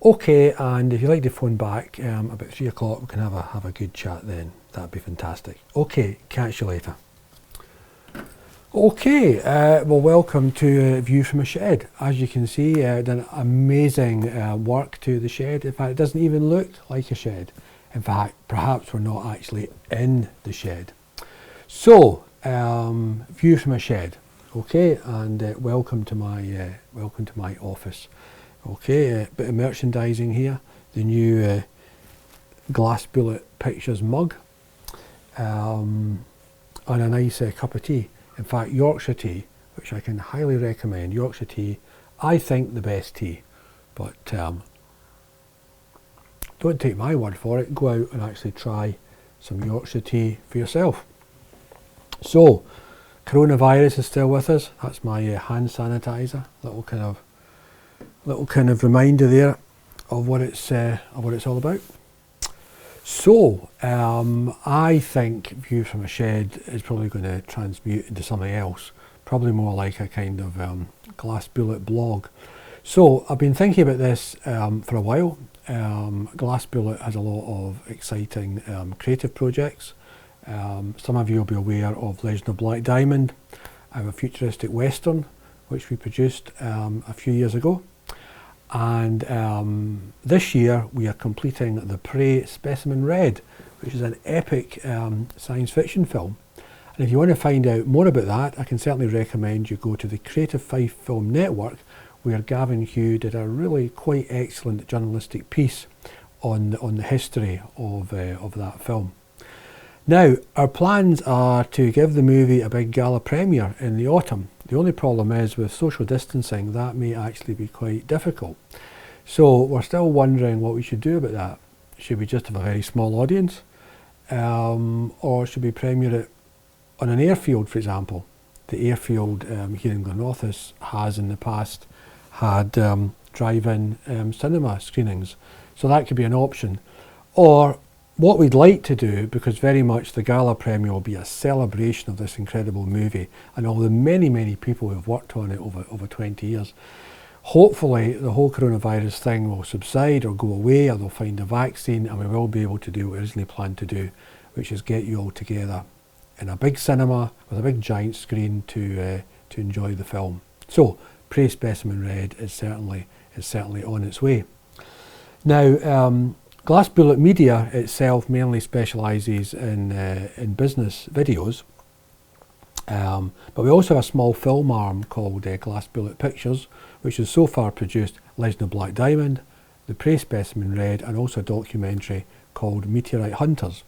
Okay, and if you'd like to phone back about 3 o'clock, we can have a good chat then. That'd be fantastic. Okay, catch you later. Okay, well, welcome to View from a Shed. As you can see, done amazing work to the shed. In fact, it doesn't even look like a shed. In fact, perhaps we're not actually in the shed. So, View from a Shed. Okay, and welcome to my office. Okay, a bit of merchandising here. The new Glass Bullet Pictures mug, and a nice cup of tea. In fact, Yorkshire tea, which I can highly recommend. Yorkshire tea, I think the best tea. But don't take my word for it. Go out and actually try some Yorkshire tea for yourself. So, coronavirus is still with us. That's my hand sanitizer. Little kind of reminder there of what it's all about. So, I think View from a Shed is probably going to transmute into something else, probably more like a kind of Glass Bullet blog. So, I've been thinking about this for a while. Glass Bullet has a lot of exciting creative projects. Some of you will be aware of Legend of Black Diamond. I have a futuristic western which we produced a few years ago. And this year we are completing The Prey Specimen Red, which is an epic science fiction film. And if you want to find out more about that, I can certainly recommend you go to the Creative Fife Film Network, where Gavin Hugh did a really quite excellent journalistic piece on the history of that film. Now, our plans are to give the movie a big gala premiere in the autumn. The only problem is with social distancing, that may actually be quite difficult. So we're still wondering what we should do about that. Should we just have a very small audience? Or should we premiere it on an airfield, for example? The airfield here in Glenrothes has in the past had drive-in cinema screenings. So that could be an option. Or what we'd like to do, because very much the gala premiere will be a celebration of this incredible movie and all the many people who have worked on it over 20 years. Hopefully the whole coronavirus thing will subside or go away, or they'll find a vaccine, and we will be able to do what we originally planned to do, which is get you all together in a big cinema with a big giant screen to enjoy the film. So, Prey Specimen Red is certainly on its way. Now, Glass Bullet Media itself mainly specialises in business videos, but we also have a small film arm called Glass Bullet Pictures, which has so far produced Legend of Black Diamond, The Prey Specimen Red, and also a documentary called Meteorite Hunters.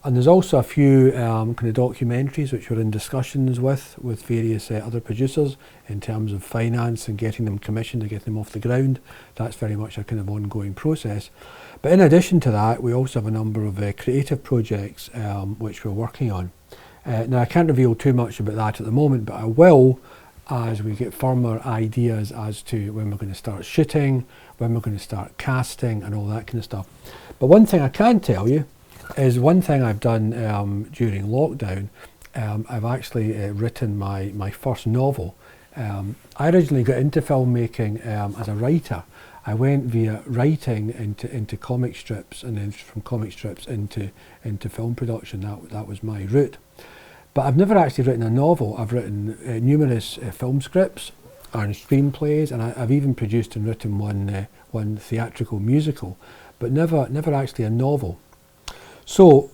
And there's also a few kind of documentaries which we're in discussions with various other producers in terms of finance and getting them commissioned and getting them off the ground. That's very much a kind of ongoing process. But in addition to that, we also have a number of creative projects which we're working on. Now, I can't reveal too much about that at the moment, but I will as we get firmer ideas as to when we're going to start shooting, when we're going to start casting and all that kind of stuff. But one thing I can tell you is one thing I've done during lockdown. I've actually written my first novel. I originally got into filmmaking as a writer. I went via writing into comic strips, and then from comic strips into film production. That was my route. But I've never actually written a novel. I've written numerous film scripts and screenplays, and I've even produced and written one theatrical musical, but never actually a novel. So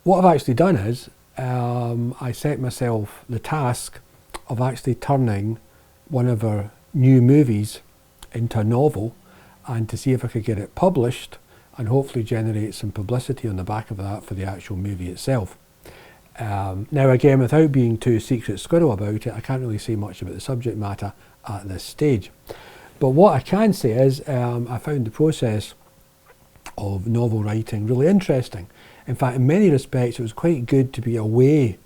what I've actually done is I set myself the task of actually turning one of our new movies into a novel, and to see if I could get it published and hopefully generate some publicity on the back of that for the actual movie itself. Now again, without being too secret squirrel about it, I can't really say much about the subject matter at this stage. But what I can say is I found the process of novel writing really interesting. In fact, in many respects, it was quite good to be away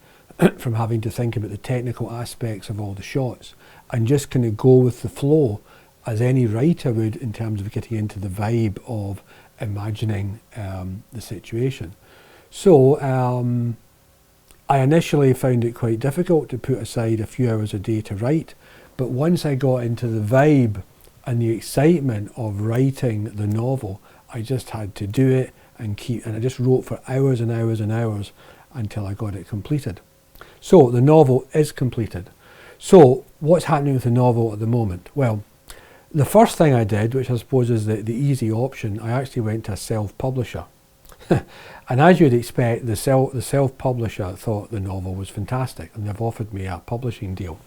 from having to think about the technical aspects of all the shots and just kind of go with the flow as any writer would in terms of getting into the vibe of imagining the situation. So I initially found it quite difficult to put aside a few hours a day to write, but once I got into the vibe and the excitement of writing the novel, I just had to do it and I just wrote for hours and hours and hours until I got it completed. So the novel is completed. So what's happening with the novel at the moment? Well, the first thing I did, which I suppose is the easy option, I actually went to a self-publisher. And as you'd expect, the self-publisher thought the novel was fantastic and they've offered me a publishing deal.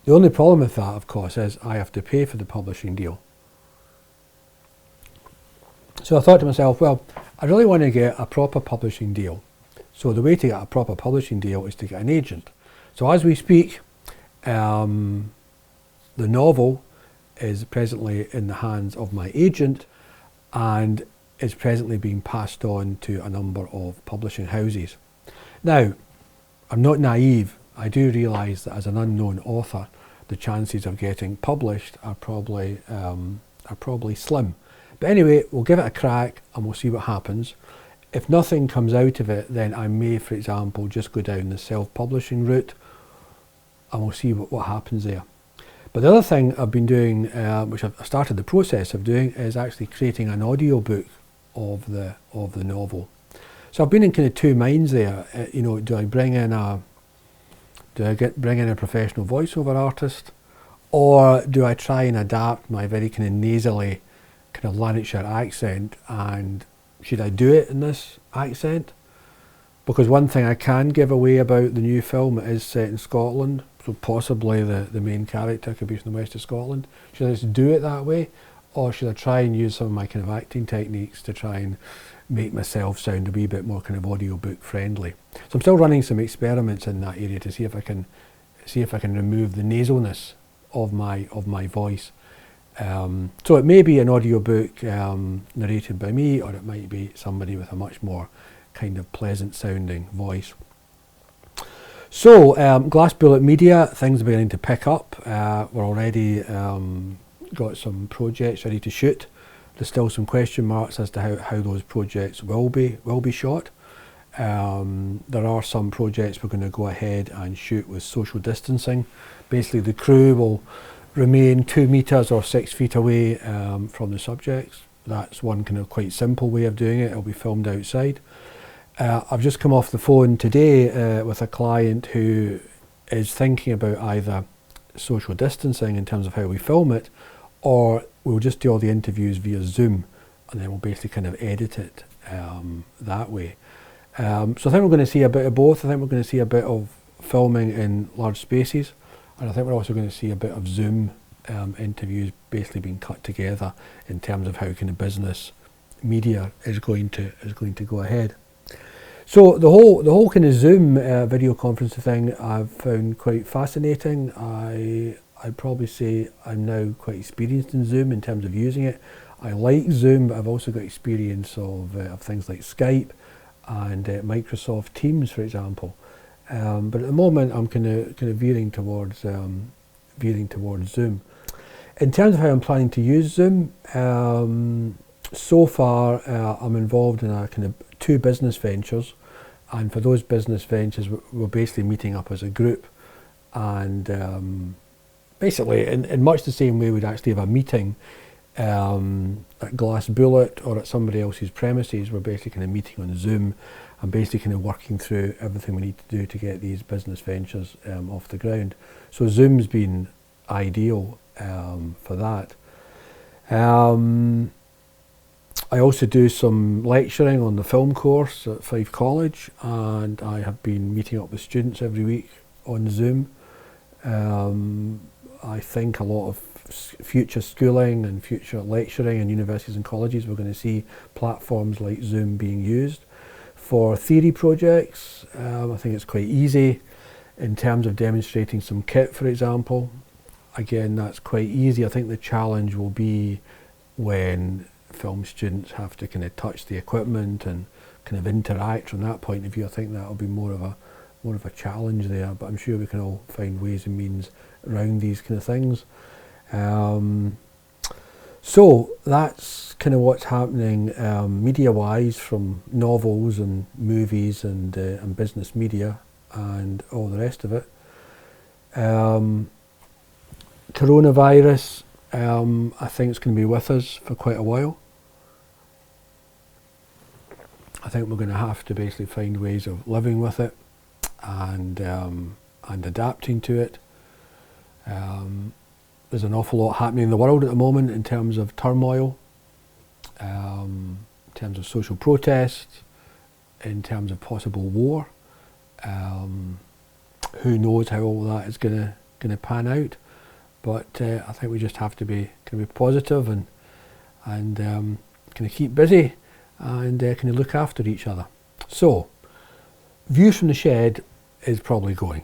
The only problem with that, of course, is I have to pay for the publishing deal. So I thought to myself, well, I really want to get a proper publishing deal. So the way to get a proper publishing deal is to get an agent. So as we speak, the novel is presently in the hands of my agent and is presently being passed on to a number of publishing houses. Now, I'm not naive. I do realise that as an unknown author, the chances of getting published are probably slim. But anyway, we'll give it a crack and we'll see what happens. If nothing comes out of it, then I may, for example, just go down the self-publishing route and we'll see what happens there. But the other thing I've been doing, which I've started the process of doing, is actually creating an audio book of the novel. So I've been in kind of two minds there. Do I bring in a professional voiceover artist, or do I try and adapt my very kind of nasally, kind of Lanarkshire accent, and should I do it in this accent? Because one thing I can give away about the new film, it is set in Scotland, so possibly the main character could be from the west of Scotland. Should I just do it that way, or should I try and use some of my kind of acting techniques to try and make myself sound a wee bit more kind of audiobook friendly? So I'm still running some experiments in that area to see if I can remove the nasalness of my voice. So it may be an audiobook narrated by me, or it might be somebody with a much more kind of pleasant sounding voice. So Glass Bullet Media, things are beginning to pick up. We're already got some projects ready to shoot. There's still some question marks as to how those projects will be shot. There are some projects we're going to go ahead and shoot with social distancing. Basically the crew will remain 2 meters or 6 feet away from the subjects. That's one kind of quite simple way of doing it. It'll be filmed outside. I've just come off the phone today with a client who is thinking about either social distancing in terms of how we film it, or we'll just do all the interviews via Zoom and then we'll basically kind of edit it that way. So I think we're going to see a bit of both. I think we're going to see a bit of filming in large spaces, and I think we're also going to see a bit of Zoom interviews basically being cut together in terms of how kind of business media is going to go ahead. So the whole kind of Zoom video conferencing thing I've found quite fascinating. I'd probably say I'm now quite experienced in Zoom in terms of using it. I like Zoom, but I've also got experience of things like Skype and Microsoft Teams, for example. But at the moment, I'm kind of veering towards Zoom. In terms of how I'm planning to use Zoom, so far I'm involved in a kind of 2 business ventures, and for those business ventures, we're basically meeting up as a group, and basically in much the same way we'd actually have a meeting at Glass Bullet or at somebody else's premises. We're basically kind of meeting on Zoom and basically kind of working through everything we need to do to get these business ventures off the ground. So Zoom's been ideal for that. I also do some lecturing on the film course at Fife College, and I have been meeting up with students every week on Zoom. I think a lot of future schooling and future lecturing in universities and colleges, we're going to see platforms like Zoom being used. For theory projects, I think it's quite easy in terms of demonstrating some kit, for example. Again, that's quite easy. I think the challenge will be when film students have to kind of touch the equipment and kind of interact from that point of view. I think that'll be more of a challenge there, but I'm sure we can all find ways and means around these kind of things. So that's kind of what's happening media-wise, from novels and movies and business media and all the rest of it. Coronavirus, I think it's going to be with us for quite a while. I think we're going to have to basically find ways of living with it and adapting to it. There's an awful lot happening in the world at the moment in terms of turmoil, in terms of social protest, in terms of possible war. Who knows how all that is going to pan out? But I think we just have to be positive and kind of keep busy and kind of look after each other. So, Views from the Shed is probably going.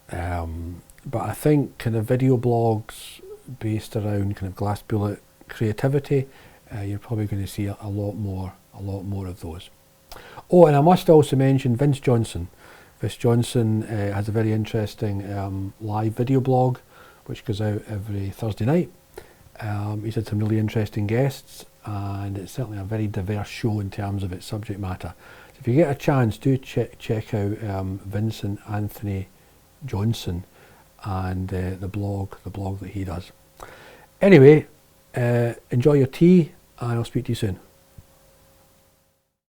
But I think kind of video blogs based around kind of Glass Bullet creativity, you're probably going to see a lot more of those. Oh, and I must also mention Vince Johnson. Vince Johnson has a very interesting live video blog which goes out every Thursday night. He's had some really interesting guests, and it's certainly a very diverse show in terms of its subject matter. So if you get a chance, do check out Vincent Anthony Johnson and the blog that he does. Anyway, enjoy your tea, and I'll speak to you soon.